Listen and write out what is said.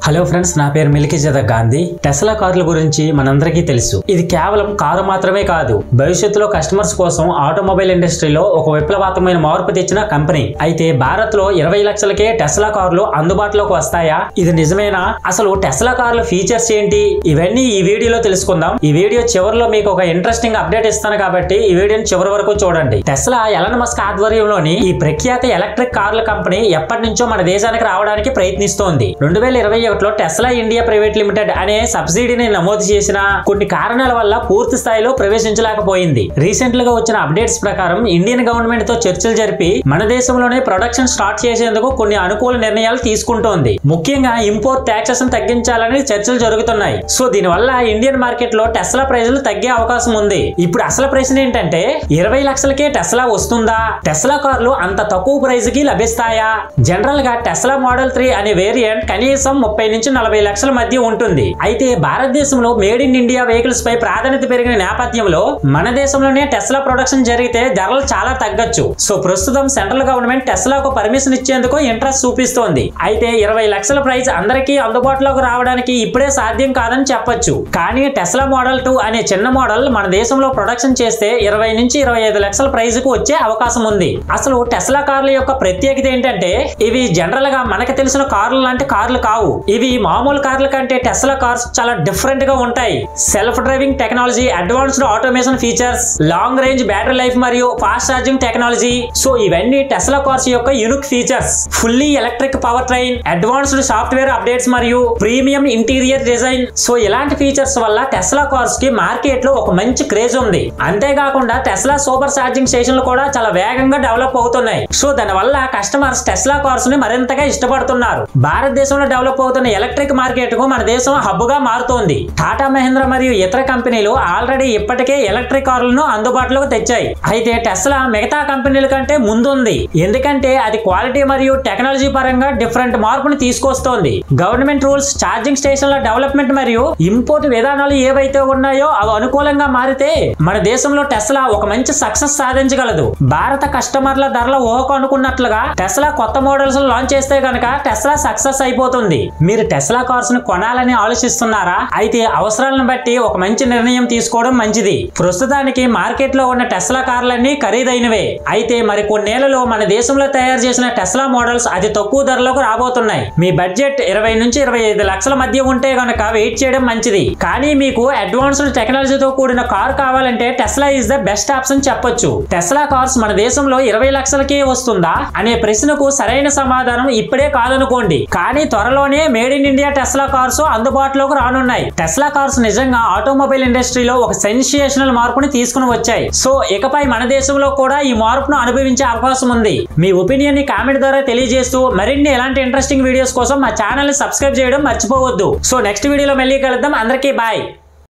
Hello friends, నా పేరు మిల్కీజాద Gandhi. Tesla కార్ల గురించి మనందరికీ తెలుసు. ఇది కేవలం కారు మాత్రమే కాదు, భవిష్యత్తులో కస్టమర్స్ కోసం ఆటోమొబైల్ ఇండస్ట్రీలో ఒక విప్లవాత్మకమైన మార్పు తెచ్చిన కంపెనీ. అయితే భారత్ లో 20 లక్షలకే టెస్లా కార్లు అందుబాటులోకి వస్తాయా? ఇది నిజమేనా? అసలు టెస్లా కార్ల ఫీచర్స్ ఏంటి? ఇవన్నీ ఈ వీడియోలో తెలుసుకుందాం. ఈ వీడియో చివరిలో మీకు ఒక ఇంట్రెస్టింగ్ అప్డేట్ ఇస్తాను కాబట్టి ఈ వీడియోని చివరి వరకు చూడండి. టెస్లా ఎలాన్ మస్క్ ఆధ్వర్యంలోని ఈ ప్రఖ్యాత ఎలక్ట్రిక్ కార్ల కంపెనీ ఎప్పటి నుంచో మన దేశానికి రావడానికి ప్రయత్నిస్తోంది. 2021 టెస్లా ఇండియా ప్రైవేట్ లిమిటెడ్ అనే సబ్సిడీని నమోదు చేసిన కొన్ని కారణాల వల్ల పూర్తి స్థాయిలో ప్రవేశించలేకపోయింది. రీసెంట్ గా వచ్చిన అప్డేట్స్ ప్రకారం ఇండియన్ గవర్నమెంట్ తో చర్చలు జరిపి మన దేశంలోనే ప్రొడక్షన్ స్టార్ట్ చేసేందుకు కొన్ని అనుకూల నిర్ణయాలు తీసుకుంటోంది. ముఖ్యంగా ఇంపోర్ట్ ట్యాక్సెస్ తగ్గించాలని చర్చలు జరుగుతున్నాయి. సో దీనివల్ల ఇండియన్ మార్కెట్ లో టెస్లా ప్రైజులు తగ్గే అవకాశం ఉంది. ఇప్పుడు అసలు ప్రశ్న ఏంటంటే, 20 లక్షలకే టెస్లా వస్తుందా? టెస్లా కార్లు అంత తక్కువ ప్రైజ్ కి లభిస్తాయా? జనరల్ గా టెస్లా మోడల్ 3 అనే వేరియంట్ కనీసం 30 నుంచి 40 లక్షల మధ్య ఉంటుంది. అయితే భారతదేశంలో మేడ్ ఇన్ ఇండియా వెహికల్స్ పై ప్రాధాన్యత పెరిగిన నేపథ్యంలో మన దేశంలోనే టెస్లా ప్రొడక్షన్ జరిగితే ధరలు చాలా తగ్గొచ్చు. సో ప్రస్తుతం సెంట్రల్ గవర్నమెంట్ టెస్లాకు పర్మిషన్ ఇచ్చేందుకు ఇంట్రెస్ట్ చూపిస్తోంది. అయితే 20 లక్షల ప్రైస్ అందరికీ అందుబాటులోకి రావడానికి ఇప్పుడే సాధ్యం కాదని చెప్పొచ్చు. కానీ టెస్లా మోడల్ 2 అనే చిన్న మోడల్ మన దేశంలో ప్రొడక్షన్ చేస్తే 20 నుంచి 25 లక్షల ప్రైస్ కు వచ్చే అవకాశం ఉంది. అసలు టెస్లా కార్ల యొక్క ప్రత్యేకత ఏంటంటే, ఇవి జనరల్ గా మనకు తెలిసిన కార్లు లాంటి కార్లు కావు. ఇవి మామూలు కార్ల కంటే టెస్లా కార్స్ చాలా డిఫరెంట్ గా ఉంటాయి. Self driving technology, advanced automation features, long range battery life మరియు ఫాస్ట్ ఛార్జింగ్ టెక్నాలజీ. సో ఇవన్నీ టెస్లా కార్స్ యొక్క unique features. Fully electric power train, advanced software updates మరియు ప్రీమియం ఇంటీరియర్ డిజైన్. సో ఇలాంటి features వల్ల Tesla cars కి market లో ఒక మంచి క్రేజ్ ఉంది. అంతేకాకుండా టెస్లా సూపర్ ఛార్జింగ్ స్టేషన్లు కూడా చాలా వేగంగా డెవలప్ అవుతున్నాయి. సో దానివల్ల కస్టమర్స్ టెస్లా కార్స్ ని మరింతగా ఇష్టపడుతున్నారు. భారతదేశంలో డెవలప్ అవుతున్న ఎలక్ట్రిక్ మార్కెట్ కు మన దేశం హబ్ గా మారుతోంది. టాటా మహీంద్రా మరియు ఇతర కంపెనీలు ఆల్రెడీ ఇప్పటికే ఎలక్ట్రిక్ కార్లను అందుబాటులోకి తెచ్చాయి. అయితే టెస్లా మిగతా కంపెనీల కంటే ముందుంది. ఎందుకంటే అది క్వాలిటీ మరియు టెక్నాలజీ పరంగా డిఫరెంట్ మార్పుని తీసుకొస్తోంది. గవర్నమెంట్ రూల్స్, ఛార్జింగ్ స్టేషన్ల డెవలప్మెంట్ మరియు ఇంపోర్ట్ విధానాలు ఏవైతే ఉన్నాయో అవి అనుకూలంగా మారితే మన దేశంలో టెస్లా ఒక మంచి సక్సెస్ సాధించగలదు. భారత కస్టమర్ల ధరల ఊహకు అనుకున్నట్లుగా టెస్లా కొత్త మోడల్స్ లాంచ్ చేస్తే గనక టెస్లా సక్సెస్ అయిపోతుంది. మీరు టెస్లా కార్స్ ను కొనాలని ఆలోచిస్తున్నారా? అయితే అవసరాలను బట్టి ఒక మంచి నిర్ణయం తీసుకోవడం మంచిది. ప్రస్తుతానికి మార్కెట్ లో ఉన్న టెస్లా కార్లన్నీ ఖరీదైనవే. అయితే మరి కొన్నేళ్లలో మన దేశంలో తయారు చేసిన టెస్లా మోడల్స్ అతి తక్కువ ధరలకు రాబోతున్నాయి. మీ బడ్జెట్ 20 నుంచి 25 లక్షల మధ్య ఉంటే గనక వెయిట్ చేయడం మంచిది. కానీ మీకు అడ్వాన్స్డ్ టెక్నాలజీతో కూడిన కార్ కావాలంటే Tesla is the best option చెప్పొచ్చు. టెస్లా కార్స్ మన దేశంలో 20 లక్షలకే వస్తుందా అనే ప్రశ్నకు సరైన సమాధానం ఇప్పుడే కాదనుకోండి. కానీ త్వరలోనే made in India Tesla cars అందుబాటులోకి రానున్నాయి. టెస్లా కార్స్ నిజంగా ఆటోమొబైల్ ఇండస్ట్రీలో ఒక సెన్సేషనల్ మార్పుని తీసుకుని వచ్చాయి. సో ఇకపై మన దేశంలో కూడా ఈ మార్పును అనుభవించే అవకాశం ఉంది. మీ ఒపీనియన్ ని కామెంట్ ద్వారా తెలియజేస్తూ మరిన్ని ఇలాంటి ఇంట్రెస్టింగ్ వీడియోస్ కోసం మా ఛానల్ ని సబ్స్క్రైబ్ చేయడం మర్చిపోవద్దు. సో నెక్స్ట్ వీడియోలో మళ్ళీ కలుద్దాం. అందరికీ బాయ్.